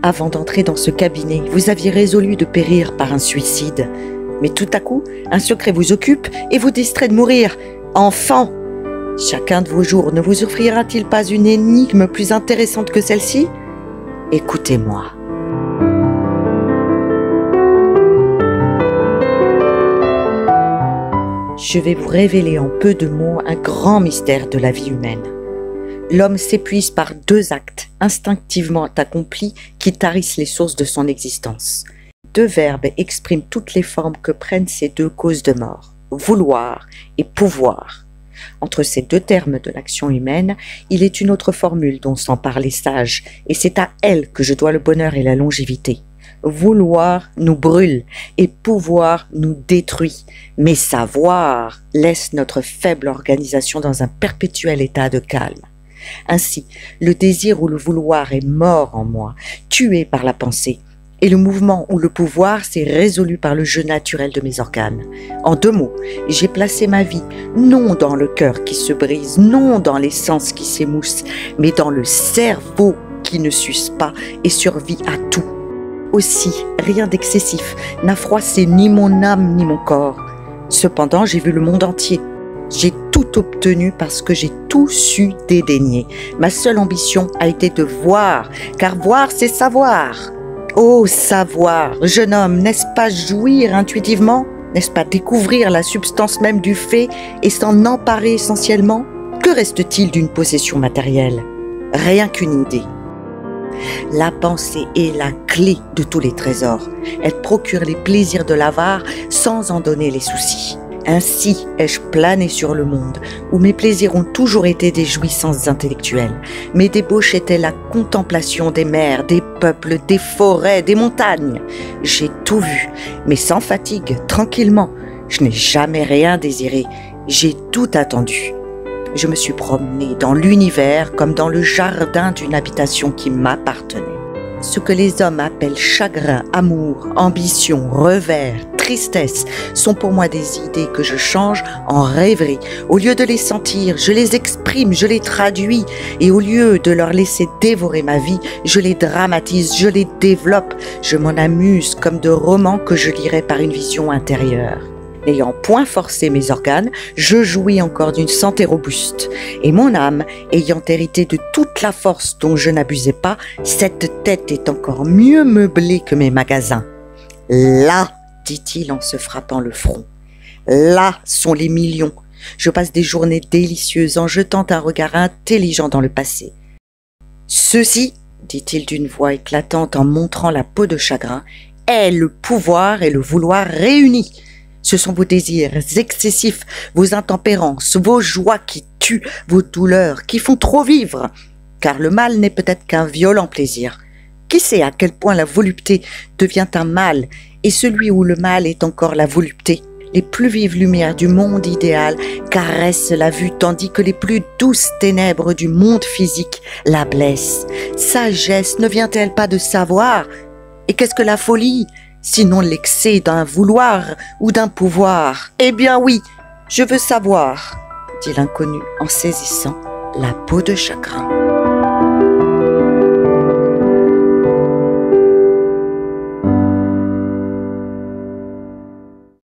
Avant d'entrer dans ce cabinet, vous aviez résolu de périr par un suicide. Mais tout à coup, un secret vous occupe et vous distrait de mourir. Enfant! Chacun de vos jours ne vous offrira-t-il pas une énigme plus intéressante que celle-ci? Écoutez-moi. Je vais vous révéler en peu de mots un grand mystère de la vie humaine. L'homme s'épuise par 2 actes instinctivement accomplis qui tarissent les sources de son existence. 2 verbes expriment toutes les formes que prennent ces 2 causes de mort, vouloir et pouvoir. Entre ces 2 termes de l'action humaine, il est une autre formule dont s'emparent les sages, et c'est à elle que je dois le bonheur et la longévité. Vouloir nous brûle et pouvoir nous détruit, mais savoir laisse notre faible organisation dans un perpétuel état de calme. Ainsi, le désir ou le vouloir est mort en moi, tué par la pensée, et le mouvement ou le pouvoir s'est résolu par le jeu naturel de mes organes. En 2 mots, j'ai placé ma vie non dans le cœur qui se brise, non dans les sens qui s'émoussent, mais dans le cerveau qui ne s'use pas et survit à tout. Aussi, rien d'excessif n'a froissé ni mon âme ni mon corps. Cependant, j'ai vu le monde entier. J'ai tout obtenu parce que j'ai tout su dédaigner. Ma seule ambition a été de voir, car voir, c'est savoir. Oh, savoir, jeune homme, n'est-ce pas jouir intuitivement? N'est-ce pas découvrir la substance même du fait et s'en emparer essentiellement? Que reste-t-il d'une possession matérielle? Rien qu'une idée. La pensée est la clé de tous les trésors. Elle procure les plaisirs de l'avare sans en donner les soucis. Ainsi ai-je plané sur le monde, où mes plaisirs ont toujours été des jouissances intellectuelles. Mes débauches étaient la contemplation des mers, des peuples, des forêts, des montagnes. J'ai tout vu, mais sans fatigue, tranquillement. Je n'ai jamais rien désiré, j'ai tout attendu. Je me suis promené dans l'univers comme dans le jardin d'une habitation qui m'appartenait. Ce que les hommes appellent chagrin, amour, ambition, revers, tristesse sont pour moi des idées que je change en rêverie. Au lieu de les sentir, je les exprime, je les traduis. Et au lieu de leur laisser dévorer ma vie, je les dramatise, je les développe. Je m'en amuse comme de romans que je lirais par une vision intérieure. N'ayant point forcé mes organes, je jouis encore d'une santé robuste. Et mon âme, ayant hérité de toute la force dont je n'abusais pas, cette tête est encore mieux meublée que mes magasins. Là, dit-il en se frappant le front, là sont les millions. Je passe des journées délicieuses en jetant un regard intelligent dans le passé. Ceci, dit-il d'une voix éclatante en montrant la peau de chagrin, est le pouvoir et le vouloir réunis. Ce sont vos désirs excessifs, vos intempérances, vos joies qui tuent, vos douleurs qui font trop vivre. Car le mal n'est peut-être qu'un violent plaisir. Qui sait à quel point la volupté devient un mal, et celui où le mal est encore la volupté? Les plus vives lumières du monde idéal caressent la vue, tandis que les plus douces ténèbres du monde physique la blessent. Sagesse ne vient-elle pas de savoir? Et qu'est-ce que la folie, sinon l'excès d'un vouloir ou d'un pouvoir? Eh bien oui, je veux savoir, dit l'inconnu en saisissant la peau de chagrin.